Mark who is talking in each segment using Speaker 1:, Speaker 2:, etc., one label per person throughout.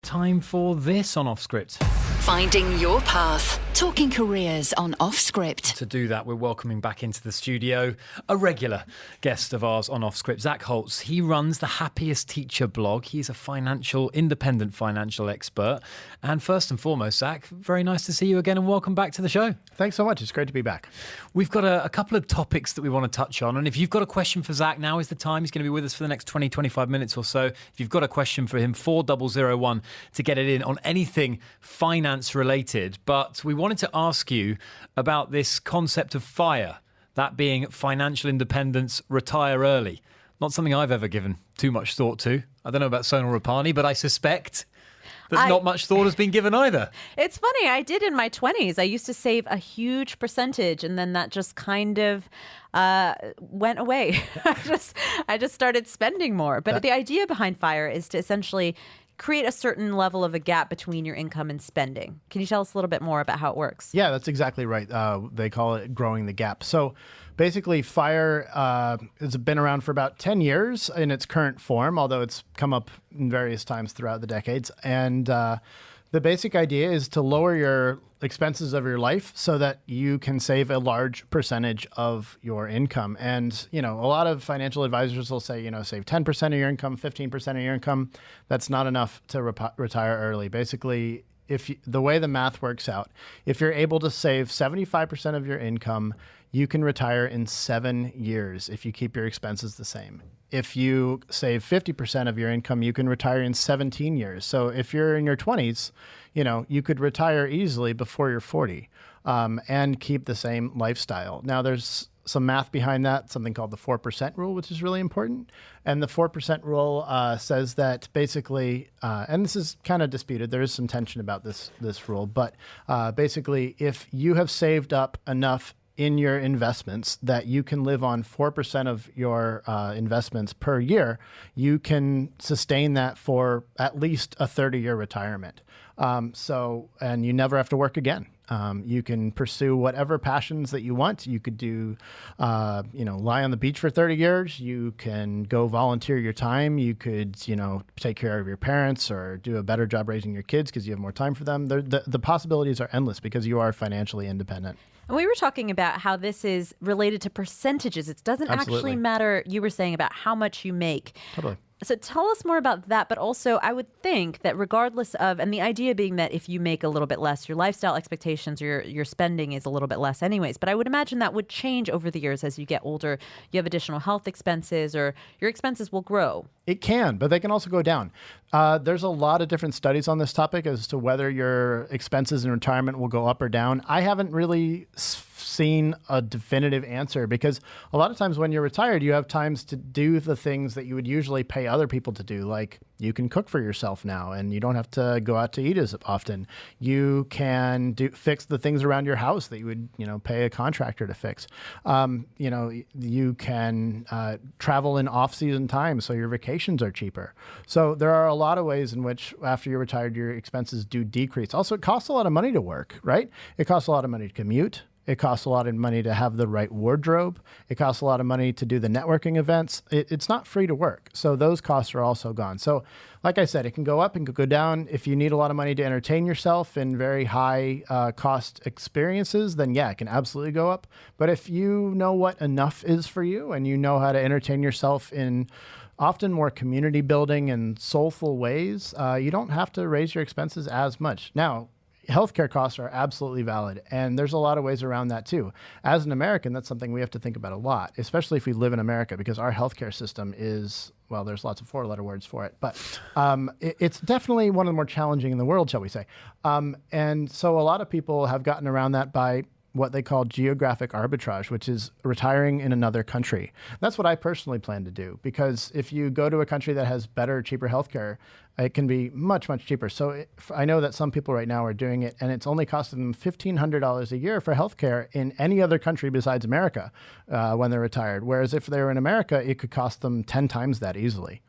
Speaker 1: Time for this on Off Script.
Speaker 2: Finding your path. Talking careers on Off Script.
Speaker 1: To do that, we're welcoming back into the studio a regular guest of ours on Off Script, Zach Holtz. He runs the Happiest Teacher blog. He's a independent financial expert. And first and foremost, Zach, very nice to see you again and welcome back to the show.
Speaker 3: Thanks so much. It's great to be back.
Speaker 1: We've got a couple of topics that we want to touch on. And if you've got a question for Zach, now is the time. He's going to be with us for the next 20, 25 minutes or so. If you've got a question for him, 4001 to get it in on anything finance related. But we wanted to ask you about this concept of FIRE, that being financial independence, retire early. Not something I've ever given too much thought to. I don't know about Sonal Rapani, but I suspect that not much thought has been given either.
Speaker 4: It's funny. I did in my 20s. I used to save a huge percentage, and then that just kind of went away. I just started spending more. But the idea behind FIRE is to essentially create a certain level of a gap between your income and spending. Can you tell us a little bit more about how it works?
Speaker 3: Yeah, that's exactly right. They call it growing the gap. So basically, FIRE has been around for about 10 years in its current form, although it's come up in various times throughout the decades. And the basic idea is to lower your expenses of your life so that you can save a large percentage of your income. And, a lot of financial advisors will say, save 10% of your income, 15% of your income. That's not enough to retire early. Basically, the way the math works out, if you're able to save 75% of your income, you can retire in 7 years if you keep your expenses the same. If you save 50% of your income, you can retire in 17 years. So if you're in your 20s, you could retire easily before you're 40 and keep the same lifestyle. Now, there's some math behind that, something called the 4% rule, which is really important. And the 4% rule says that basically, and this is kind of disputed, there is some tension about this rule, but basically, if you have saved up enough in your investments that you can live on 4% of your investments per year, you can sustain that for at least a 30-year retirement. And you never have to work again. You can pursue whatever passions that you want. You could do, lie on the beach for 30 years. You can go volunteer your time. You could, take care of your parents or do a better job raising your kids because you have more time for them. The possibilities are endless because you are financially independent.
Speaker 4: And we were talking about how this is related to percentages. It doesn't actually matter, you were saying, about how much you make.
Speaker 3: Totally.
Speaker 4: So tell us more about that. But also, I would think that regardless of, and the idea being that if you make a little bit less, your lifestyle expectations, your spending is a little bit less anyways. But I would imagine that would change over the years as you get older. You have additional health expenses or your expenses will grow.
Speaker 3: It can, but they can also go down. There's a lot of different studies on this topic as to whether your expenses in retirement will go up or down. I haven't really seen a definitive answer because a lot of times when you're retired, you have times to do the things that you would usually pay other people to do. Like you can cook for yourself now and you don't have to go out to eat as often. You can fix the things around your house that you would, pay a contractor to fix. You can travel in off-season time so your vacations are cheaper. So there are a lot of ways in which after you're retired, your expenses do decrease. Also, it costs a lot of money to work, right? It costs a lot of money to commute. It costs a lot of money to have the right wardrobe. It costs a lot of money to do the networking events. It's not free to work. So those costs are also gone. So like I said, it can go up and go down. If you need a lot of money to entertain yourself in very high cost experiences, then yeah, it can absolutely go up. But if you know what enough is for you and you know how to entertain yourself in often more community building and soulful ways, you don't have to raise your expenses as much. Now, healthcare costs are absolutely valid, and there's a lot of ways around that too. As an American, that's something we have to think about a lot, especially if we live in America, because our healthcare system is, well, there's lots of four-letter words for it, but it's definitely one of the more challenging in the world, shall we say. And so a lot of people have gotten around that by what they call geographic arbitrage, which is retiring in another country. That's what I personally plan to do, because if you go to a country that has better, cheaper healthcare, it can be much, much cheaper. So I know that some people right now are doing it, and it's only costing them $1,500 a year for healthcare in any other country besides America when they're retired. Whereas if they were in America, it could cost them 10 times that easily.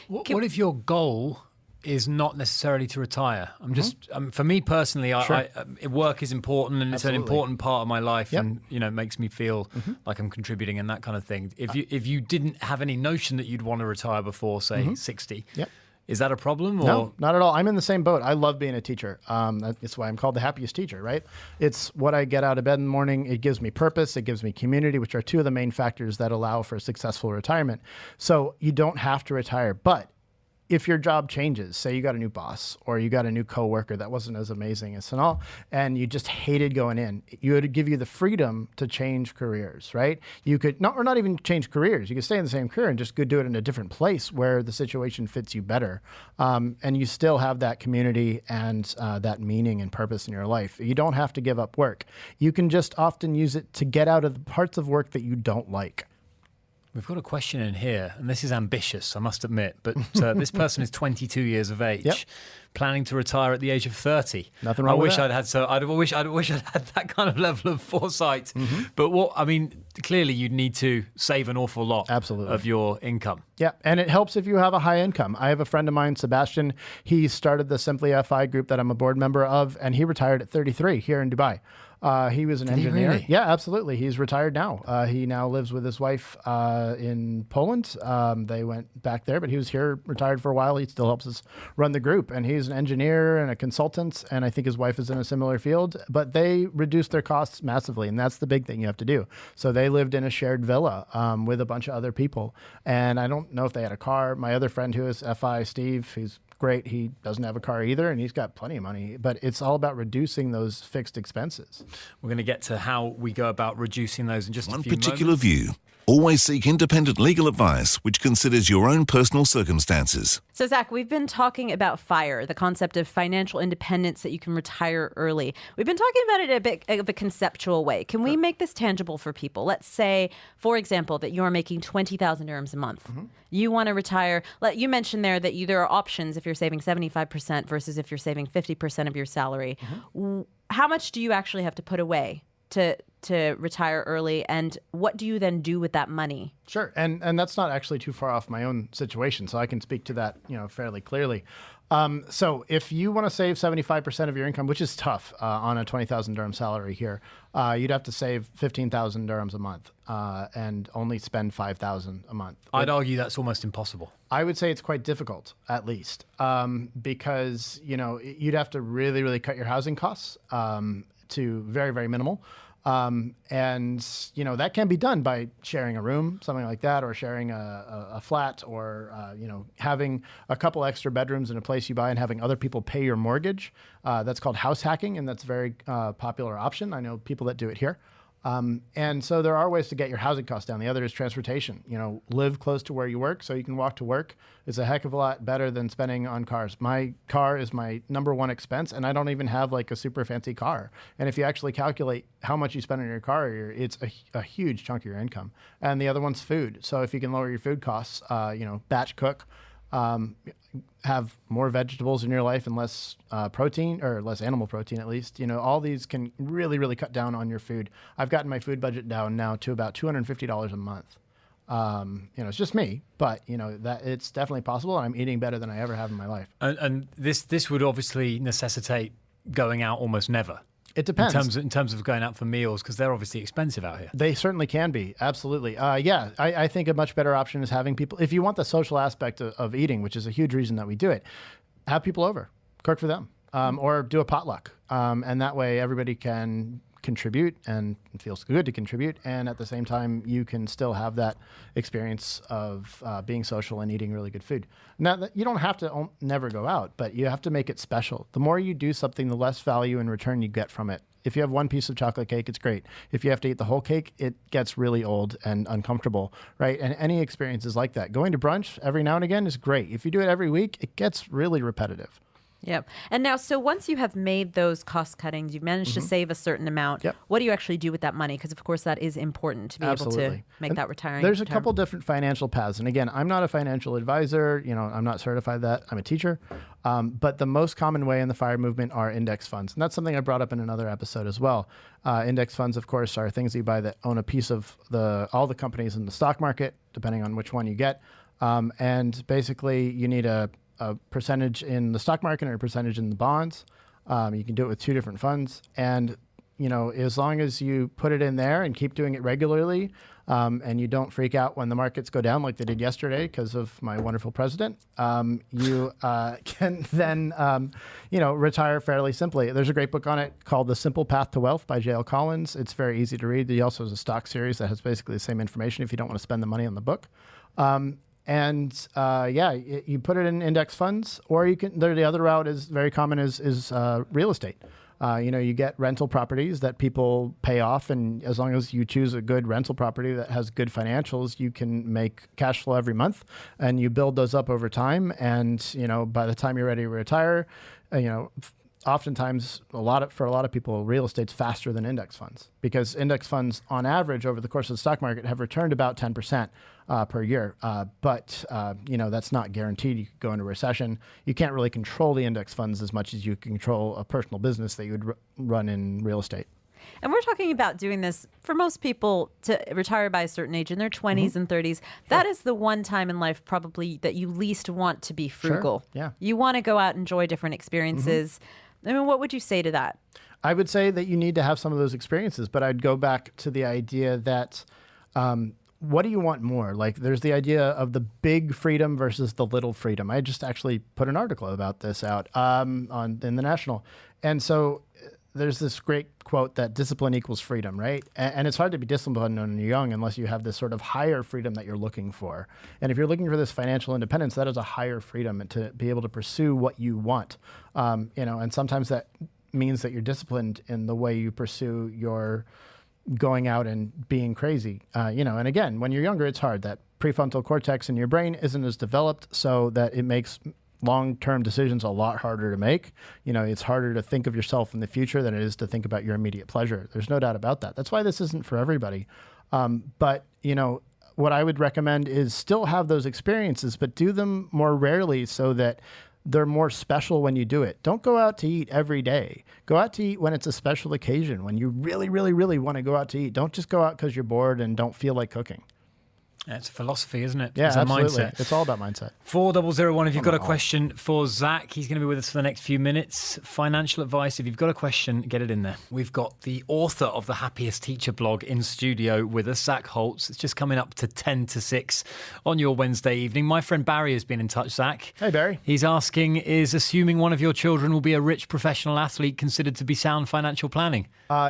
Speaker 1: What if your goal is not necessarily to retire? I'm just, for me personally,
Speaker 3: Sure.
Speaker 1: work is important and it's an important part of my life,
Speaker 3: Yep.
Speaker 1: and it makes me feel like I'm contributing and that kind of thing. If you didn't have any notion that you'd want to retire before, say, 60,
Speaker 3: Yep.
Speaker 1: Is that a problem? Or?
Speaker 3: No, not at all. I'm in the same boat. I love being a teacher. That's why I'm called the happiest teacher, right? It's what I get out of bed in the morning. It gives me purpose. It gives me community, which are two of the main factors that allow for successful retirement. So you don't have to retire. But if your job changes, say you got a new boss or you got a new coworker that wasn't as amazing as all, and you just hated going in, you would give you the freedom to change careers, right? You could not even change careers. You could stay in the same career and just go do it in a different place where the situation fits you better. And you still have that community and that meaning and purpose in your life. You don't have to give up work. You can just often use it to get out of the parts of work that you don't like.
Speaker 1: We've got a question in here, and this is ambitious, I must admit, but this person is 22 years of age, planning to retire at the age of 30.
Speaker 3: Nothing wrong with that.
Speaker 1: I wish I'd had that kind of level of foresight. But clearly you'd need to save an awful lot of your income.
Speaker 3: Yeah, and it helps if you have a high income. I have a friend of mine, Sebastian. He started the Simply FI group that I'm a board member of, and he retired at 33 here in Dubai. He was an engineer.
Speaker 1: Really?
Speaker 3: Yeah, absolutely. He's retired now. He now lives with his wife in Poland. They went back there, but he was here, retired for a while. He still helps us run the group. And he's an engineer and a consultant, and I think his wife is in a similar field. But they reduced their costs massively, and that's the big thing you have to do. So they lived in a shared villa with a bunch of other people. And I don't know if they had a car. My other friend who is FI, Steve, who's great. He doesn't have a car either, and he's got plenty of money. But it's all about reducing those fixed expenses.
Speaker 1: We're going to get to how we go about reducing those in just a few moments.
Speaker 5: One particular view. Always seek independent legal advice which considers your own personal circumstances.
Speaker 4: So, Zach, we've been talking about FIRE, the concept of financial independence that you can retire early. We've been talking about it in a bit of a conceptual way. Can we make this tangible for people? Let's say, for example, that you're making 20,000 dirhams a month. You want to retire. You mentioned there that there are options if you're saving 75% versus if you're saving 50% of your salary. How much do you actually have to put away to retire early, and what do you then do with that money?
Speaker 3: Sure, and that's not actually too far off my own situation, so I can speak to that fairly clearly. So if you want to save 75% of your income, which is tough on a 20,000 dirham salary here, you'd have to save 15,000 dirhams a month and only spend 5,000 a month.
Speaker 1: I'd argue that's almost impossible.
Speaker 3: I would say it's quite difficult, at least, because you'd have to really, really cut your housing costs to very, very minimal. And that can be done by sharing a room, something like that, or sharing a flat, or having a couple extra bedrooms in a place you buy and having other people pay your mortgage. That's called house hacking, and that's a very popular option. I know people that do it here. And so there are ways to get your housing costs down. The other is transportation. Live close to where you work so you can walk to work. It's a heck of a lot better than spending on cars. My car is my number one expense, and I don't even have like a super fancy car. And if you actually calculate how much you spend on your car, it's a huge chunk of your income. And the other one's food. So if you can lower your food costs, batch cook, have more vegetables in your life and less protein, or less animal protein at least. All these can really, really cut down on your food. I've gotten my food budget down now to about $250 a month. It's just me, but that it's definitely possible, and I'm eating better than I ever have in my life.
Speaker 1: And this would obviously necessitate going out almost never.
Speaker 3: It depends.
Speaker 1: In terms of going out for meals, because they're obviously expensive out here.
Speaker 3: They certainly can be. Absolutely. I think a much better option is having people, if you want the social aspect of eating, which is a huge reason that we do it, have people over, cook for them, or do a potluck. And that way everybody can contribute, and it feels good to contribute. And at the same time, you can still have that experience of being social and eating really good food. Now, you don't have to never go out, but you have to make it special. The more you do something, the less value in return you get from it. If you have one piece of chocolate cake, it's great. If you have to eat the whole cake, it gets really old and uncomfortable, right? And any experience is like that. Going to brunch every now and again is great. If you do it every week, it gets really repetitive.
Speaker 4: Yep. And now, so once you have made those cost cuttings, you've managed to save a certain amount.
Speaker 3: Yep.
Speaker 4: What do you actually do with that money? Because, of course, that is important to be able to make that retiring.
Speaker 3: There's a couple different financial paths. And again, I'm not a financial advisor. I'm not certified that. I'm a teacher. But the most common way in the FIRE movement are index funds. And that's something I brought up in another episode as well. Index funds, of course, are things that you buy that own a piece of all the companies in the stock market, depending on which one you get. And basically, you need a percentage in the stock market or a percentage in the bonds. You can do it with two different funds. And as long as you put it in there and keep doing it regularly, and you don't freak out when the markets go down like they did yesterday because of my wonderful president, you can then, retire fairly simply. There's a great book on it called The Simple Path to Wealth by J.L. Collins. It's very easy to read. He also has a stock series that has basically the same information if you don't want to spend the money on the book. You put it in index funds, or you can. The other route is very common is real estate. You get rental properties that people pay off, and as long as you choose a good rental property that has good financials, you can make cash flow every month, and you build those up over time. And by the time you're ready to retire, oftentimes for a lot of people, real estate's faster than index funds, because index funds on average over the course of the stock market have returned about 10% per year. But that's not guaranteed. You could go into recession. You can't really control the index funds as much as you can control a personal business that you would run in real estate.
Speaker 4: And we're talking about doing this for most people to retire by a certain age in their 20s and 30s. That is the one time in life probably that you least want to be frugal.
Speaker 3: Sure. Yeah.
Speaker 4: You want to go out and enjoy different experiences. I mean, what would you say to that?
Speaker 3: I would say that you need to have some of those experiences, but I'd go back to the idea that what do you want more? Like, there's the idea of the big freedom versus the little freedom. I just actually put an article about this out in the National. And so there's this great quote that discipline equals freedom, right? And it's hard to be disciplined when you're young unless you have this sort of higher freedom that you're looking for. And if you're looking for this financial independence, that is a higher freedom to be able to pursue what you want. And sometimes that means that you're disciplined in the way you pursue your going out and being crazy. And again, when you're younger, it's hard. That prefrontal cortex in your brain isn't as developed, so that it makes long-term decisions a lot harder to make. It's harder to think of yourself in the future than it is to think about your immediate pleasure. There's no doubt about that. That's why this isn't for everybody. But what I would recommend is still have those experiences, but do them more rarely so that they're more special when you do it. Don't go out to eat every day. Go out to eat when it's a special occasion, when you really, really, really want to go out to eat. Don't just go out because you're bored and don't feel like cooking.
Speaker 1: It's a philosophy, isn't it?
Speaker 3: Yeah,
Speaker 1: it's a
Speaker 3: absolutely.
Speaker 1: mindset.
Speaker 3: It's all about mindset.
Speaker 1: 4001, if you've got a question for Zach, he's going to be with us for the next few minutes. Financial advice, if you've got a question, get it in there. We've got the author of the Happiest Teacher blog in studio with us, Zach Holtz. It's just coming up to 10 to 6 on your Wednesday evening. My friend Barry has been in touch, Zach.
Speaker 3: Hey, Barry.
Speaker 1: He's asking, is assuming one of your children will be a rich professional athlete considered to be sound financial planning?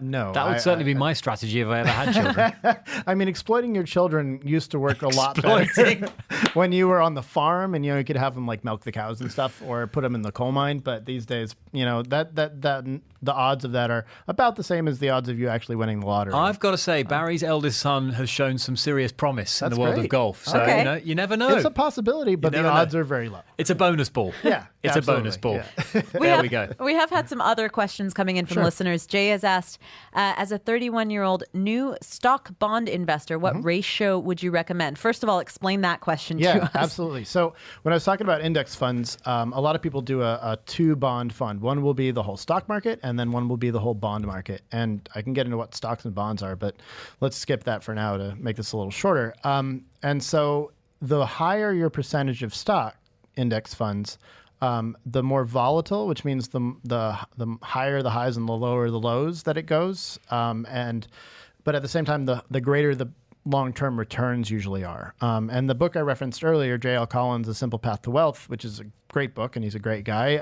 Speaker 3: No.
Speaker 1: That would certainly be my strategy if I ever had children.
Speaker 3: I mean, exploiting your children used to work a lot better when you were on the farm, and you could have them like milk the cows and stuff, or put them in the coal mine. But these days, that the odds of that are about the same as the odds of you actually winning the lottery.
Speaker 1: I've got to say, Barry's eldest son has shown some serious promise in the world
Speaker 3: great.
Speaker 1: of golf. So
Speaker 4: Okay.
Speaker 1: you never know.
Speaker 3: It's a possibility, but the
Speaker 1: never
Speaker 3: odds
Speaker 1: know.
Speaker 3: are very low.
Speaker 1: It's a bonus ball.
Speaker 3: Yeah,
Speaker 1: It's
Speaker 3: absolutely.
Speaker 1: a bonus ball.
Speaker 3: Yeah.
Speaker 1: There we go.
Speaker 4: We have had some other questions coming in from listeners. Jay has asked, as a 31-year-old new stock bond investor, what ratio would you recommend? First of all, explain that question to
Speaker 3: Yeah,
Speaker 4: us.
Speaker 3: absolutely. So when I was talking about index funds, a lot of people do a two-bond fund. One will be the whole stock market, and then one will be the whole bond market. And I can get into what stocks and bonds are, but let's skip that for now to make this a little shorter. And so the higher your percentage of stock index funds, the more volatile, which means the higher the highs and the lower the lows that it goes. But at the same time, the greater the long-term returns usually are. And the book I referenced earlier, J.L. Collins, The Simple Path to Wealth, which is a great book, and he's a great guy.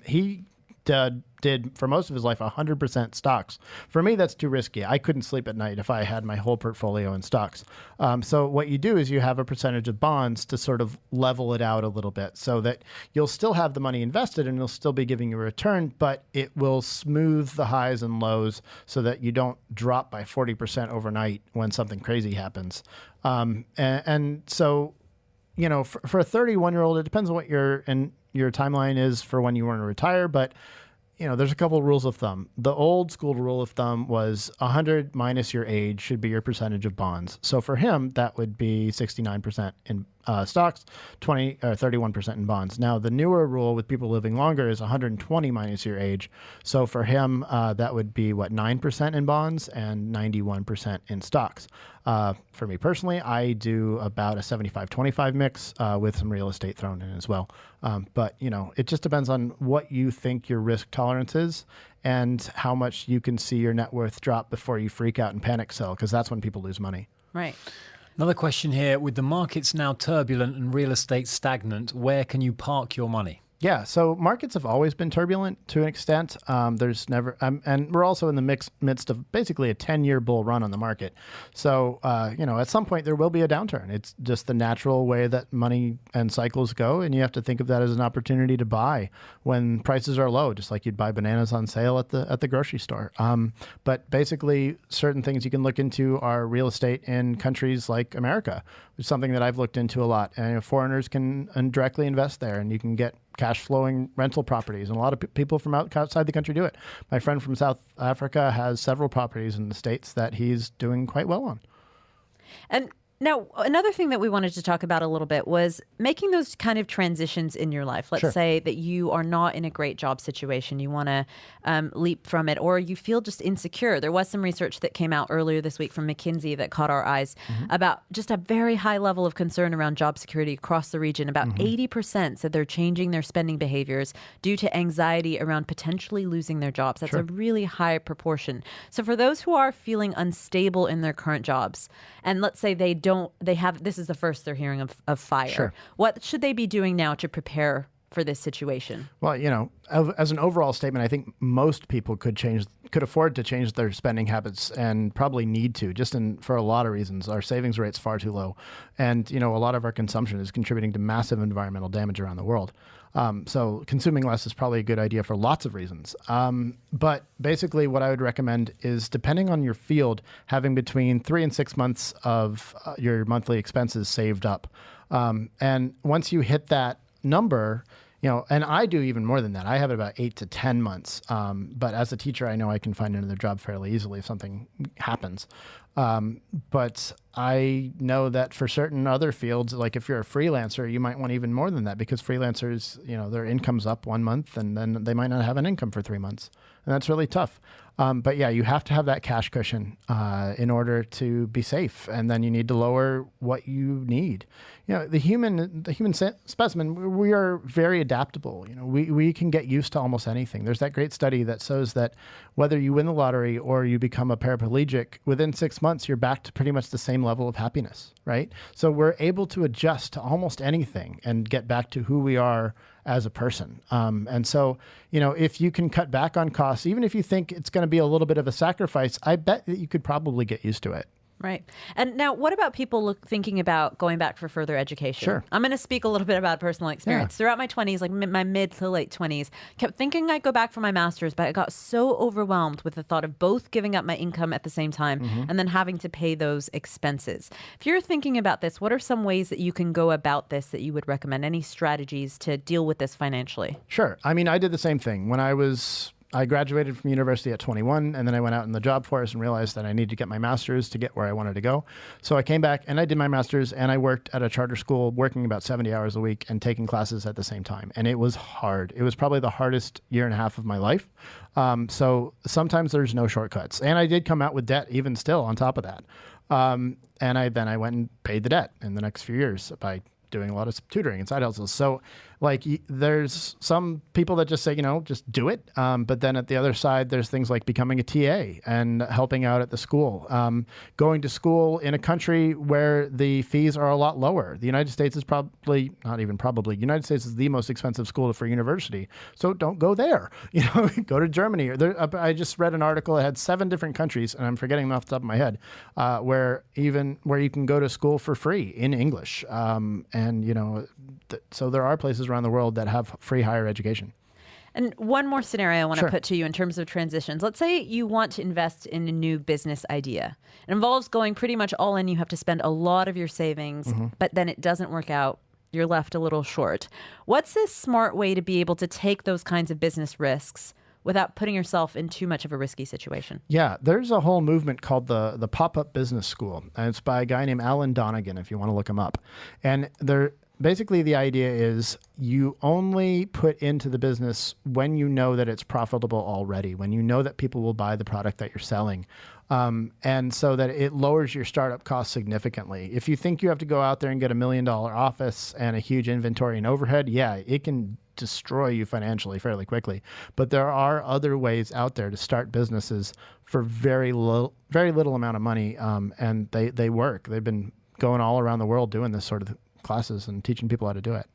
Speaker 3: He did for most of his life 100% stocks. For me, that's too risky. I couldn't sleep at night if I had my whole portfolio in stocks. So what you do is you have a percentage of bonds to sort of level it out a little bit, so that you'll still have the money invested and it'll still be giving you a return, but it will smooth the highs and lows so that you don't drop by 40% overnight when something crazy happens. And so, for a 31-year-old, it depends on what your timeline is for when you want to retire, but there's a couple of rules of thumb. The old school rule of thumb was 100 minus your age should be your percentage of bonds. So for him, that would be 69% in stocks, 20 or 31% in bonds. Now, the newer rule with people living longer is 120 minus your age. So for him, that would be 9% in bonds and 91% in stocks. For me personally, I do about a 75-25 mix with some real estate thrown in as well. But, it just depends on what you think your risk tolerance is and how much you can see your net worth drop before you freak out and panic sell, because that's when people lose money.
Speaker 4: Right.
Speaker 1: Another question here. With the markets now turbulent and real estate stagnant, where can you park your money?
Speaker 3: Yeah, so markets have always been turbulent to an extent. There's never, and we're also in the midst of basically a 10-year bull run on the market. So, at some point there will be a downturn. It's just the natural way that money and cycles go, and you have to think of that as an opportunity to buy when prices are low, just like you'd buy bananas on sale at the grocery store. But basically, certain things you can look into are real estate in countries like America, which is something that I've looked into a lot. And foreigners can directly invest there, and you can get cash flowing rental properties. And a lot of people from outside the country do it. My friend from South Africa has several properties in the States that he's doing quite well on.
Speaker 4: And now, another thing that we wanted to talk about a little bit was making those kind of transitions in your life. Let's
Speaker 3: Sure.
Speaker 4: say that you are not in a great job situation. You want to leap from it, or you feel just insecure. There was some research that came out earlier this week from McKinsey that caught our eyes about just a very high level of concern around job security across the region. About 80% said they're changing their spending behaviors due to anxiety around potentially losing their jobs. That's a really high proportion. So for those who are feeling unstable in their current jobs, and let's say this is the first they're hearing of fire.
Speaker 3: Sure.
Speaker 4: What should they be doing now to prepare for this situation?
Speaker 3: Well, as an overall statement, I think most people could afford to change their spending habits and probably need to, for a lot of reasons. Our savings rate's far too low. And, a lot of our consumption is contributing to massive environmental damage around the world. So consuming less is probably a good idea for lots of reasons. But basically what I would recommend is, depending on your field, having between 3 and 6 months of your monthly expenses saved up. And once you hit that number, and I do even more than that. I have it about 8 to 10 months. But as a teacher, I know I can find another job fairly easily if something happens. But I know that for certain other fields, like if you're a freelancer, you might want even more than that, because freelancers, their income's up 1 month and then they might not have an income for 3 months. And that's really tough. But yeah, you have to have that cash cushion in order to be safe. And then you need to lower what you need. The human specimen, we are very adaptable. We can get used to almost anything. There's that great study that shows that whether you win the lottery or you become a paraplegic, within 6 months, you're back to pretty much the same level of happiness, right? So we're able to adjust to almost anything and get back to who we are as a person. And so, if you can cut back on costs, even if you think it's going to be a little bit of a sacrifice, I bet that you could probably get used to it.
Speaker 4: Right. And now, what about people thinking about going back for further education?
Speaker 3: Sure.
Speaker 4: I'm going to speak a little bit about personal experience.
Speaker 3: Yeah.
Speaker 4: Throughout my 20s, like my mid to late 20s, kept thinking I'd go back for my master's, but I got so overwhelmed with the thought of both giving up my income at the same time and then having to pay those expenses. If you're thinking about this, what are some ways that you can go about this that you would recommend? Any strategies to deal with this financially?
Speaker 3: Sure. I mean, I did the same thing. When I graduated from university at 21, and then I went out in the job force and realized that I needed to get my master's to get where I wanted to go. So I came back and I did my master's, and I worked at a charter school, working about 70 hours a week and taking classes at the same time. And it was hard. It was probably the hardest year and a half of my life. So sometimes there's no shortcuts. And I did come out with debt even still on top of that. And I went and paid the debt in the next few years by doing a lot of tutoring and side hustles. So there's some people that just say, just do it. But then at the other side, there's things like becoming a TA and helping out at the school, going to school in a country where the fees are a lot lower. The United States is United States is the most expensive school for university. So don't go there, go to Germany. I just read an article that had 7 different countries, and I'm forgetting them off the top of my head, where you can go to school for free in English. So there are places around the world that have free higher education.
Speaker 4: And one more scenario I want
Speaker 3: Sure.
Speaker 4: to put to you in terms of transitions. Let's say you want to invest in a new business idea. It involves going pretty much all in. You have to spend a lot of your savings, but then it doesn't work out. You're left a little short. What's a smart way to be able to take those kinds of business risks without putting yourself in too much of a risky situation.
Speaker 3: Yeah, there's a whole movement called the Pop-Up Business School, and it's by a guy named Alan Donegan, if you want to look him up. And basically the idea is you only put into the business when you know that it's profitable already, when you know that people will buy the product that you're selling. And so that it lowers your startup costs significantly. If you think you have to go out there and get $1 million office and a huge inventory and overhead, yeah, it can destroy you financially fairly quickly. But there are other ways out there to start businesses for very little amount of money, and they work. They've been going all around the world doing this sort of classes and teaching people how to do it.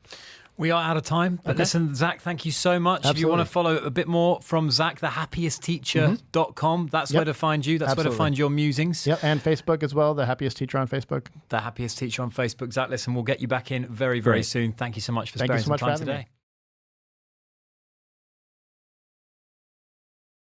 Speaker 1: We are out of time. But listen, Zach, thank you so much.
Speaker 3: Absolutely.
Speaker 1: If you want to follow a bit more from Zach, thehappiestteacher.com, that's where to find you. That's where to find your musings.
Speaker 3: Yep, and Facebook as well, The Happiest Teacher on Facebook.
Speaker 1: The Happiest Teacher on Facebook. Zach, listen, we'll get you back in very, very soon. Thank you so much for sparing some time today.